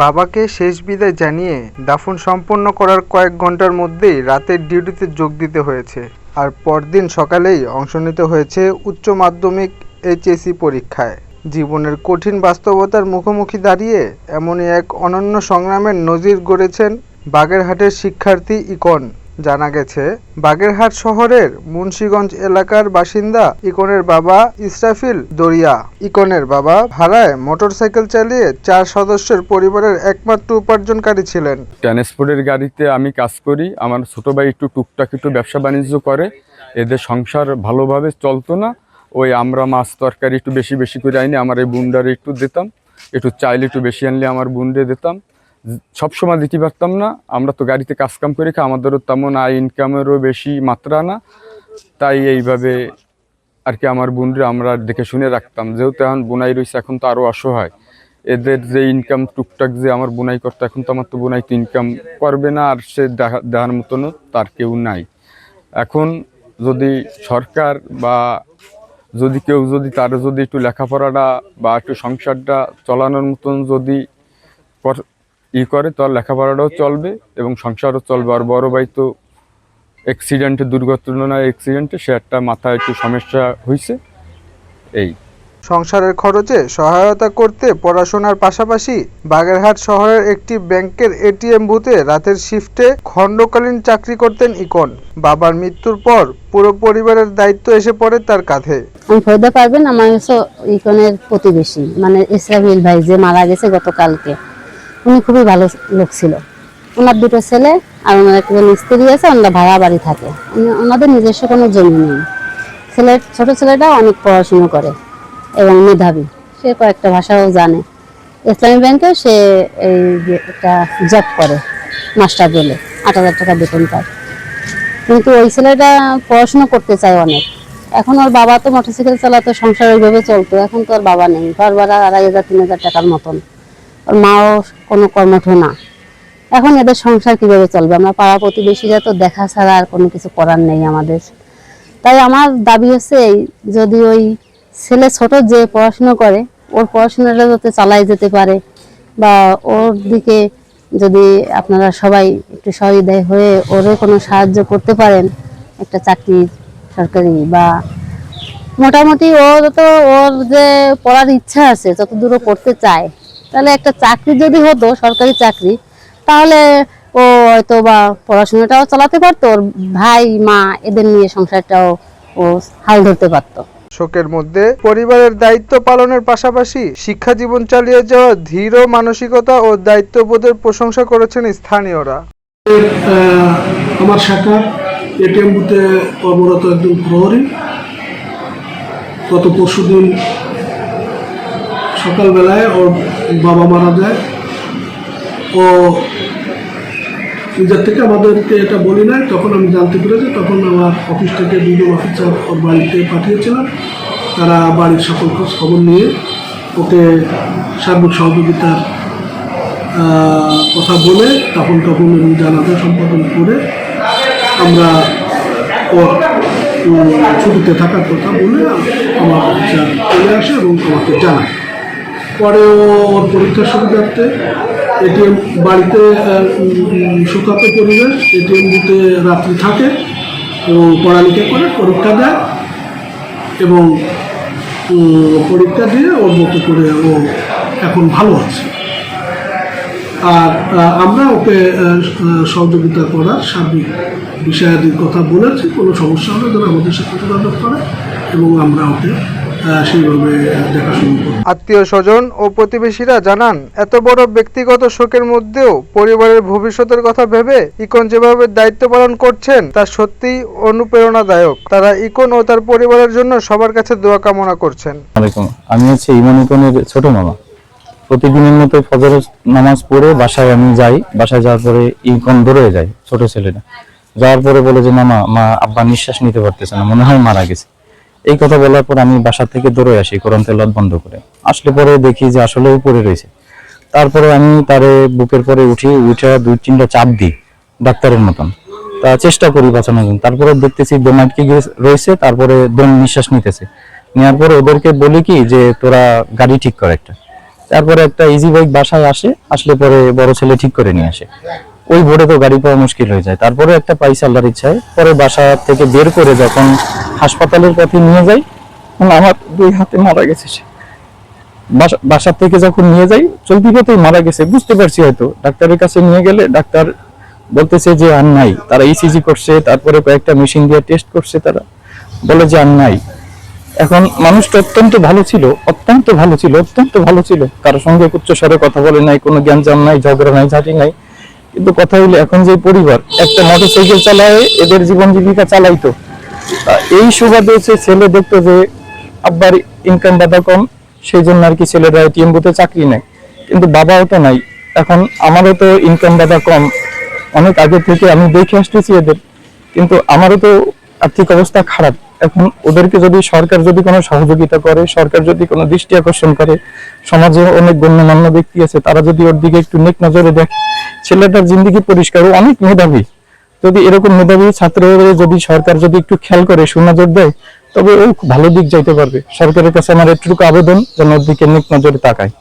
বাবাকে শেষ বিদায় জানিয়ে দাফন সম্পন্ন করার কয়েক ঘন্টার মধ্যেই রাতের ডিউটিতে যোগ দিতে হয়েছে। আর পরদিন সকালেই অংশ নিতে হয়েছে উচ্চ মাধ্যমিক এইচএসসি পরীক্ষায়। জীবনের কঠিন বাস্তবতার মুখোমুখি দাঁড়িয়ে এমনই এক অনন্য সংগ্রামের নজির গড়েছেন বাগেরহাটের শিক্ষার্থী ইকন। জানা গেছে, বাগেরহাট শহরের মুন্সিগঞ্জ এলাকার বাসিন্দা ইকনের বাবা ইসরাফিল দরিয়া। ইকনের বাবা ভাড়ায় মোটরসাইকেল চালিয়ে 4 সদস্যের পরিবারের একমাত্র উপার্জনকারী ছিলেন। ট্রান্সপোর্টের গাড়িতে আমি কাজ করি। আমার ছোট ভাই টুকটাক ব্যবসা বাণিজ্য করে। এদের সংসার ভালোভাবে চলতো না। ওই আমরা মাছ তরকারি একটু বেশি বেশি করে আইনি আমার এই বুন্ডারে একটু দিতাম, একটু চাইলে একটু বেশি আনলে আমার বুন্ডে দিতাম। সবসময় দিতে পারতাম না, আমরা তো গাড়িতে কাজকাম করে খাই, আমাদেরও তেমন আয় ইনকামেরও বেশি মাত্রা না। তাই এইভাবে আর কি আমার বুনরে আমরা দেখে শুনে রাখতাম। যেহেতু এখন বুনাই রয়েছে, এখন তো আরও অসহায়। এদের যে ইনকাম টুকটাক যে আমার বুনাই করতো, এখন তো আমার তো বুনাই তো ইনকাম করবে না, আর সে দেখার মতনও তার কেউ নাই। এখন যদি সরকার বা যদি কেউ যদি তার যদি একটু লেখাপড়াটা বা একটু সংসারটা চালানোর মতন যদি করে, তার লেখাপড়াটাও চলবে এবং সংসারও চলবে। আর বড় ভাই তো অ্যাক্সিডেন্টে, দুর্ঘটনায় অ্যাক্সিডেন্টে সে একটা মাথায় একটু সমস্যা হয়েছে। এই সংসারের খরচে সহায়তা করতে পড়াশোনার পাশাপাশি বাগেরহাট শহরের একটি ব্যাংকের এটিএম বুথে রাতের শিফটে খণ্ডকালীন চাকরি করতেন ইকন। বাবার মৃত্যুর পর পুরো পরিবারের দায়িত্ব এসে পড়ে তার কাঁধে। আমি ফয়দা পারবেন, আমার হচ্ছে ইকনের প্রতিবেশী, মানে ইসরাফিল ভাই যে মারা গেছে গতকালকে। উনি খুবই ভালো লোক ছিল। ওনার 2টো ছেলে আর ওনার একজন স্ত্রী আছে, ওনারা ভাড়া বাড়ি থাকে। ওনাদের নিজস্ব কোনো জমি নেই। ছোট ছেলেটা অনেক পড়াশুনো করে এবং মেধাবী, সে কয়েকটা ভাষাও জানে। ইসলামী ব্যাংকে সে এই একটা জব করে, মাস্টার বলে 8,000 টাকা বেতন পায়। কিন্তু ওই ছেলেটা পড়াশুনো করতে চায় অনেক। এখন ওর বাবা তো মোটরসাইকেল চালাতো, সংসার ওইভাবে চলতো। এখন তো ওর বাবা নেই, ঘর ভাড়া 2,500-3,000 টাকার মতন। ওর মাও কোনো কর্মঠ না। এখন এদের সংসার কিভাবে চলবে? আমরা পাড়া প্রতিবেশীরা তো দেখা ছাড়া আর কোনো কিছু করার নেই আমাদের। তাই আমার দাবি হচ্ছে, যদি ওই ছেলে ছোট যে পড়াশুনো করে, ওর পড়াশোনাটা যাতে চালাই যেতে পারে, বা ওর দিকে যদি আপনারা সবাই একটু সহৃদয় হয়ে ওরে কোনো সাহায্য করতে পারেন, একটা চাকরি সরকারি বা মোটামুটি ওর যে পড়ার ইচ্ছা আছে, যতদূর পড়তে চায়, তাহলে একটা চাকরি যদি হতো, সরকারি চাকরি, তাহলে ও হয়তো বা পড়াশোনাটাও চালাতে পারতো, ওর ভাই মা এদের নিয়ে সংসারটাও ও হাল ধরতে পারতো। শোকের মধ্যে পরিবারের দায়িত্ব পালনের পাশাপাশি শিক্ষা জীবন চালিয়ে যাওয়া ধীর মানসিকতা ও দায়িত্ববোধের প্রশংসা করেছেন স্থানীয়রা। আমার শাখার এটিএম বুথে কর্মরত একজন প্রহরী গত পরশুদিন সকালবেলায় ওর বাবা মারা যায়। ও নিজের থেকে আমাদেরকে এটা বলি নাই, তখন আমি জানতে পেরেছি। তখন আমার অফিস থেকে 2জন অফিসার ওর বাড়িতে পাঠিয়েছিলাম। তারা বাড়ির সকল খোঁজ খবর নিয়ে ওকে সার্বিক সহযোগিতার কথা বলে তখন এবং জানাজা সম্পাদন করে আমরা ওর ছুটিতে থাকার কথা বলে আমার অফিসার চলে আসে এবং আমাকে জানায়। পরে ওর পরীক্ষার সুবিধার্থে এটিএম বাড়িতে শোকাতে পরিবেশ, এটিএম বুথে রাত্রি থাকে এবং পড়ালেখা করে পরীক্ষা দেয় এবং পরীক্ষা দিয়ে ওর মতো করে ও এখন ভালো আছে। আর আমরা ওকে সহযোগিতা করার সার্বিক বিষয়াদির কথা বলেছি। কোনো সমস্যা হলে যেন আমাদের সাথে যোগাযোগ করে এবং আমরা ওকে সেইভাবে দেখাশোনা করি। আত্মীয় স্বজন ও প্রতিবেশীরা জানান, এত বড় ব্যক্তিগত শোকের মধ্যেও পরিবারের ভবিষ্যতের কথা ভেবে ইকন যেভাবে দায়িত্ব পালন করছেন তা সত্যিই অনুপ্রেরণাদায়ক। তারা ইকন ও তার পরিবারের জন্য সবার কাছে দোয়া কামনা করছেন। আমি হচ্ছে ইমন ইকনের ছোট মামা। প্রতিদিনের মতো ফজর নামাজ পড়ে বাসায় আমি যাই। বাসায় যাওয়ার পরে ইকন দৌড়ে যায়, ছোট ছেলেটা। যাওয়ার পরে বলে যে মা আব্বা নিঃশ্বাস নিতে পারতেছে না, মনে হয় মারা গেছে। এই কথা বলার পর আমি বাসা থেকে দৌড়ে আসি কোরআন তেলাওয়াত বন্ধ করে। আসলে পরে দেখি যে আসলেই পড়ে রয়েছে। তারপরে আমি তারে বুকের পরে উঠে 2-3টা চাপ দিই ডাক্তারের মতন, তা চেষ্টা করি বাঁচানোর জন্য। তারপরে দেখতেছি দম আটকে রয়েছে, তারপরে দম নিঃশ্বাস নিতেছে। নেওয়ার পরে ওদেরকে বলি কি যে তোরা গাড়ি ঠিক কর একটা। তারপরে একটা ইজি বাইক বাসায় আসলে পরে বড় ছেলে ঠিক করে নিয়ে আসে। ওই ভোরে তো গাড়ি পাওয়া মুশকিল হয়ে যায়, তারপরে একটা পাইছে আল্লাহর ইচ্ছায়, পরে বাসা থেকে বের করে যখন হাসপাতালের পথে নিয়ে যাই, তখন আমার 2 হাতে মারা গেছে সে। বাসা থেকে যখন নিয়ে যাই চলতি পথেই মারা গেছে, বুঝতে পারছি হয়তো। ডাক্তারের কাছে নিয়ে গেলে ডাক্তার বলতেছে যে আর নাই, তারা ইসিজি করছে, তারপরে কয়েকটা মেশিন দিয়ে টেস্ট করছে, তারা বলে যে আর নাই। এখন মানুষটা অত্যন্ত ভালো ছিল, অত্যন্ত ভালো ছিল, অত্যন্ত ভালো ছিল, কারোর সঙ্গে উচ্চ স্বরে কথা বলে নাই, কোনো জ্ঞানজাম নাই, ঝগড়া নাই, ঝাঁটি নাই। কিন্তু কথা হইলে এখন যে পরিবার একটা মোটরসাইকেল চালায় এদের জীবন জীবিকা চালাইতো, এই সুবাদে হচ্ছে ছেলে দেখতো যে আব্বার ইনকাম বাধা কম, সেই জন্য আর কি ছেলেরা এটিএম বুথে চাকরি নেয়, কিন্তু বাবাও তো নাই। এখন আমারও তো ইনকাম বাধা কম, অনেক আগে থেকে আমি দেখে আসতেছি এদের, কিন্তু আমারও তো আর্থিক অবস্থা খারাপ। এখন ওদেরকে যদি সরকার যদি কোনো সহযোগিতা করে, সরকার যদি কোনো দৃষ্টি আকর্ষণ করে, সমাজে অনেক গণ্যমান্য ব্যক্তি আছে, তারা যদি ওর দিকে একটু নেক নজরে দেখে, ছেলেটার জিন্দেগি পরিষ্কার, ও অনেক মেধাবী। যদি এরকম মেধাবী ছাত্র যদি সরকার যদি একটু খেয়াল করে সুনজর দেয়, তবে ও খুব ভালো দিক যাইতে পারবে। সরকারের কাছে আমার এটুকু আবেদন যেন ওর দিকে নেক নজরে তাকায়।